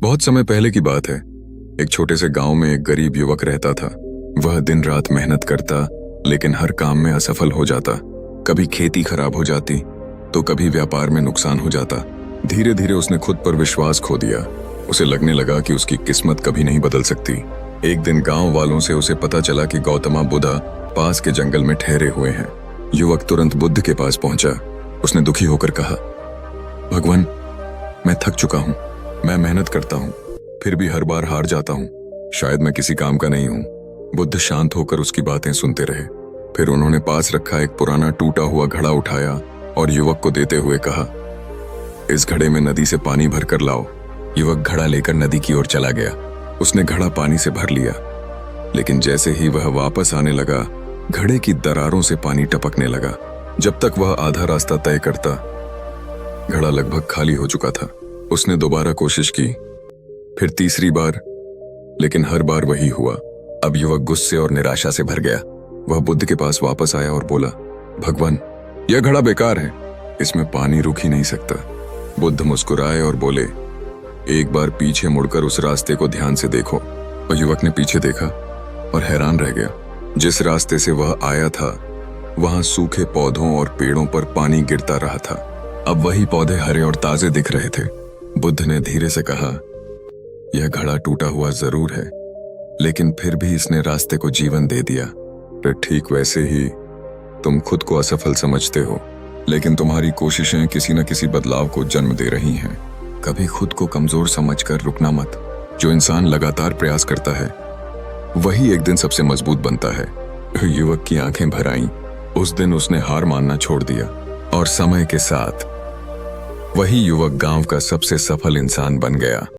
बहुत समय पहले की बात है। एक छोटे से गांव में एक गरीब युवक रहता था। वह दिन रात मेहनत करता, लेकिन हर काम में असफल हो जाता। कभी खेती खराब हो जाती तो कभी व्यापार में नुकसान हो जाता। धीरे धीरे उसने खुद पर विश्वास खो दिया। उसे लगने लगा कि उसकी किस्मत कभी नहीं बदल सकती। एक दिन गांव वालों से उसे पता चला कि गौतमा बुद्धा पास के जंगल में ठहरे हुए हैं। युवक तुरंत बुद्ध के पास पहुंचा। उसने दुखी होकर कहा, भगवान, मैं थक चुका हूं। मैं मेहनत करता हूं, फिर भी हर बार हार जाता हूं। शायद मैं किसी काम का नहीं हूं। बुद्ध शांत होकर उसकी बातें सुनते रहे। फिर उन्होंने पास रखा एक पुराना टूटा हुआ घड़ा उठाया और युवक को देते हुए कहा, इस घड़े में नदी से पानी भर कर लाओ। युवक घड़ा लेकर नदी की ओर चला गया। उसने घड़ा पानी से भर लिया, लेकिन जैसे ही वह वापस आने लगा, घड़े की दरारों से पानी टपकने लगा। जब तक वह आधा रास्ता तय करता, घड़ा लगभग खाली हो चुका था। उसने दोबारा कोशिश की, फिर तीसरी बार, लेकिन हर बार वही हुआ। अब युवक गुस्से और निराशा से भर गया। वह बुद्ध के पास वापस आया और बोला, भगवान, यह घड़ा बेकार है, इसमें पानी रुक ही नहीं सकता। बुद्ध मुस्कुराए और बोले, एक बार पीछे मुड़कर उस रास्ते को ध्यान से देखो। और युवक ने पीछे देखा और हैरान रह गया। जिस रास्ते से वह आया था, वहां सूखे पौधों और पेड़ों पर पानी गिरता रहा था। अब वही पौधे हरे और ताजे दिख रहे थे। बुद्ध ने धीरे से कहा, यह घड़ा टूटा हुआ जरूर है, लेकिन फिर भी इसने रास्ते को जीवन दे दिया। फिर ठीक वैसे ही तुम खुद को असफल समझते हो, लेकिन तुम्हारी कोशिशें किसी न किसी बदलाव को जन्म दे रही हैं। कभी खुद को कमजोर समझकर रुकना मत। जो इंसान लगातार प्रयास करता है, वही एक दिन सबसे मजबूत बनता है। युवक की आंखें भर आईं। उस दिन उसने हार मानना छोड़ दिया और समय के साथ वही युवक गांव का सबसे सफल इंसान बन गया।